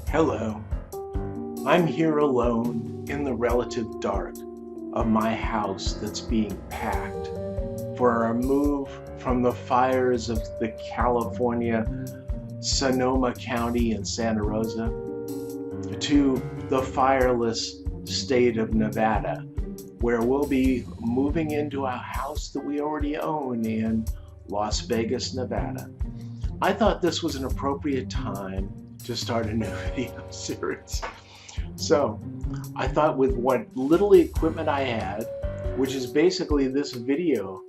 Hello, I'm here alone in the relative dark of my house that's being packed for our move from the fires of the California, Sonoma County and Santa Rosa to the fireless state of Nevada, where we'll be moving into a house that we already own in Las Vegas, Nevada. I thought this was an appropriate time to start a new video series. So I thought with what little equipment I had, which is basically this video,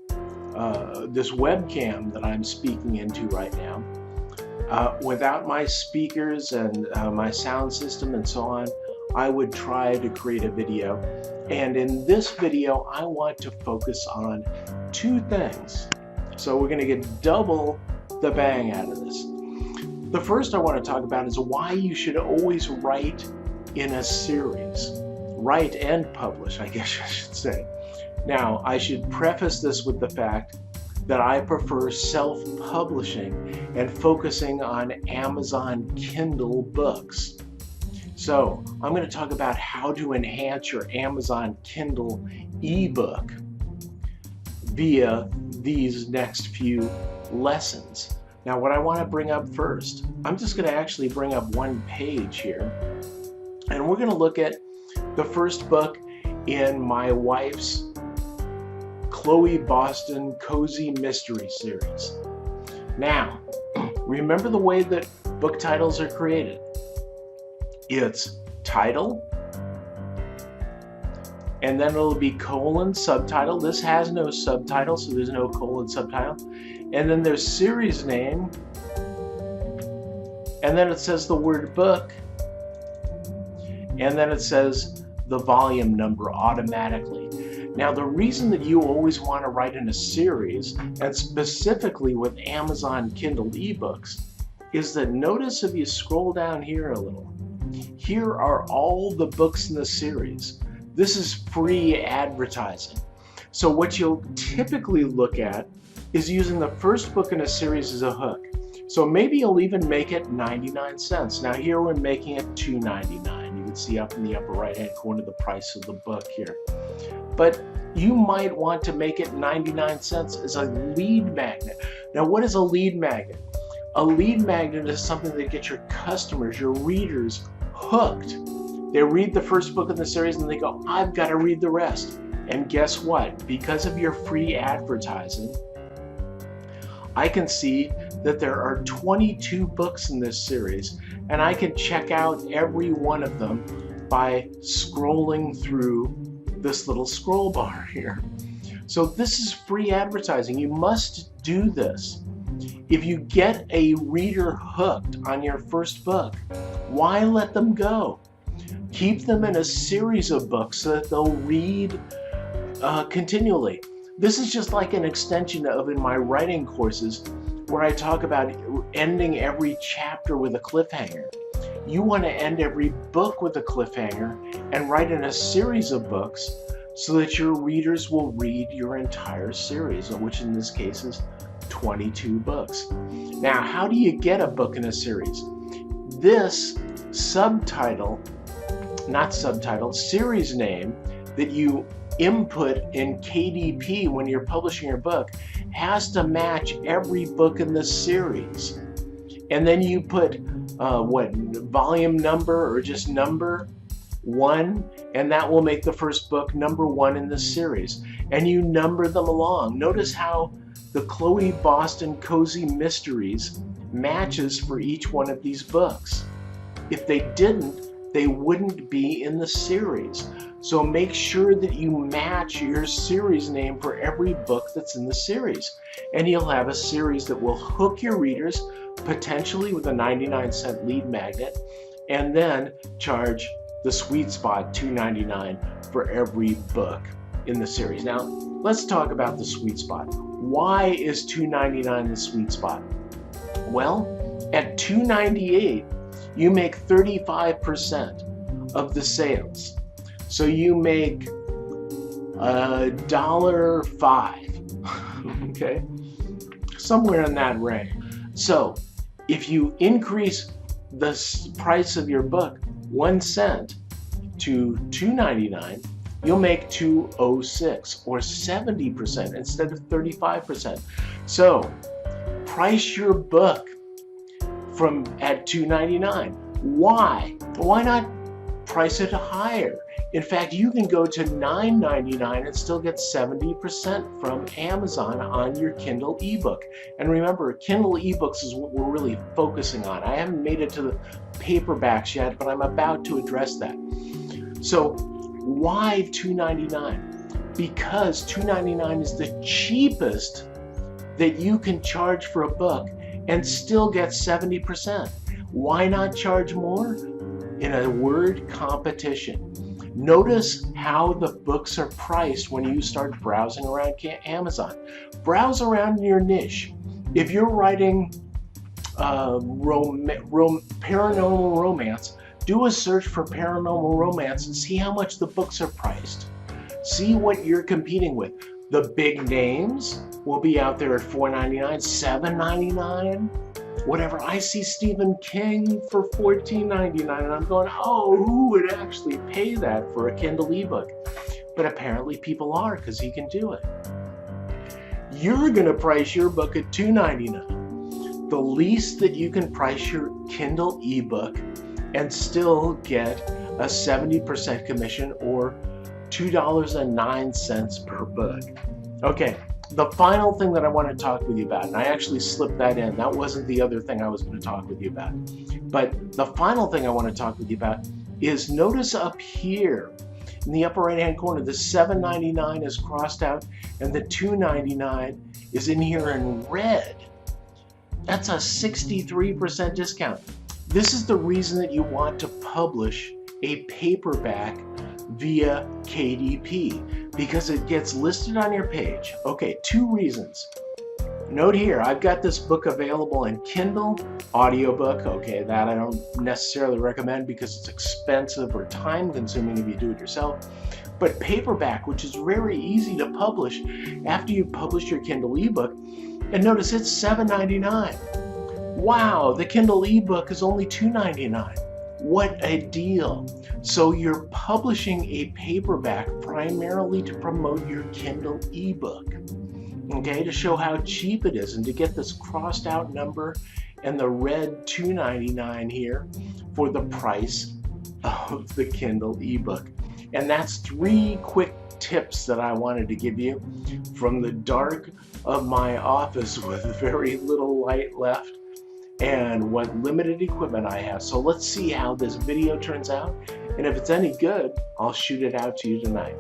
this webcam that I'm speaking into right now, without my speakers and my sound system and so on, I would try to create a video. And in this video, I want to focus on two things. So we're going to get double the bang out of this. The first I want to talk about is why you should always write in a series. Write and publish, I guess I should say. Now, I should preface this with the fact that I prefer self-publishing and focusing on Amazon Kindle books. So, I'm going to talk about how to enhance your Amazon Kindle ebook via these next few lessons. Now, what I want to bring up first, I'm just going to actually bring up one page here, and we're going to look at the first book in my wife's Chloe Boston Cozy Mystery Series. Now, remember the way that book titles are created. It's title, and then it'll be colon subtitle. This has no subtitle, so there's no colon subtitle. And then there's series name, and then it says the word book, and then it says the volume number automatically. Now, the reason that you always want to write in a series, and specifically with Amazon Kindle ebooks, is that notice if you scroll down here a little, here are all the books in the series. This is free advertising. So what you'll typically look at is using the first book in a series as a hook. So maybe you'll even make it 99 cents. Now here we're making it $2.99. You can see up in the upper right hand corner the price of the book here. But you might want to make it 99 cents as a lead magnet. Now what is a lead magnet? A lead magnet is something that gets your customers, your readers, hooked. They read the first book in the series and they go, I've got to read the rest. And guess what? Because of your free advertising, I can see that there are 22 books in this series, and I can check out every one of them by scrolling through this little scroll bar here. So this is free advertising. You must do this. If you get a reader hooked on your first book, why let them go? Keep them in a series of books so that they'll read continually. This is just like an extension of in my writing courses where I talk about ending every chapter with a cliffhanger. You want to end every book with a cliffhanger and write in a series of books so that your readers will read your entire series, which in this case is 22 books. Now, how do you get a book in a series? This series name that you input in KDP when you're publishing your book has to match every book in the series. And then you put volume number or just number 1, and that will make the first book number 1 in the series. And you number them along. Notice how the Chloe Boston Cozy Mysteries matches for each one of these books. If they didn't, they wouldn't be in the series. So make sure that you match your series name for every book that's in the series. And you'll have a series that will hook your readers, potentially with a 99-cent lead magnet, and then charge the sweet spot $2.99 for every book in the series. Now, let's talk about the sweet spot. Why is $2.99 the sweet spot? Well, at $2.98, you make 35% of the sales. So you make $1.05, okay? Somewhere in that range. So if you increase the price of your book 1 cent to $2.99, you'll make $2.06 or 70% instead of 35%. So price your book at $2.99. Why? Why not price it higher? In fact, you can go to $9.99 and still get 70% from Amazon on your Kindle ebook. And remember, Kindle ebooks is what we're really focusing on. I haven't made it to the paperbacks yet, but I'm about to address that. So why $2.99? Because $2.99 is the cheapest that you can charge for a book and still get 70%. Why not charge more? In a word competition. Notice how the books are priced when you start browsing around Amazon. Browse around in your niche. If you're writing paranormal romance, do a search for paranormal romance and see how much the books are priced. See what you're competing with. The big names will be out there at $4.99, $7.99. Whatever. I see Stephen King for $14.99 and I'm going, oh, who would actually pay that for a Kindle ebook? But apparently people are, because he can do it. You're going to price your book at $2.99. The least that you can price your Kindle ebook and still get a 70% commission, or $2.09 per book. Okay. The final thing that I want to talk with you about, and I actually slipped that in, that wasn't the other thing I was going to talk with you about, but the final thing I want to talk with you about is, notice up here in the upper right hand corner, the $7.99 is crossed out and the $2.99 is in here in red. That's a 63% discount. This is the reason that you want to publish a paperback via KDP, because it gets listed on your page. Okay, 2 reasons. Note here, I've got this book available in Kindle, audiobook. Okay, that I don't necessarily recommend because it's expensive or time consuming if you do it yourself. But paperback, which is very easy to publish after you publish your Kindle ebook. And notice it's $7.99. Wow, the Kindle ebook is only $2.99. What a deal. So you're publishing a paperback primarily to promote your Kindle ebook, okay, to show how cheap it is and to get this crossed out number and the red $2.99 here for the price of the Kindle ebook. And that's 3 quick tips that I wanted to give you from the dark of my office with very little light left and what limited equipment I have. So let's see how this video turns out, and if it's any good, I'll shoot it out to you tonight.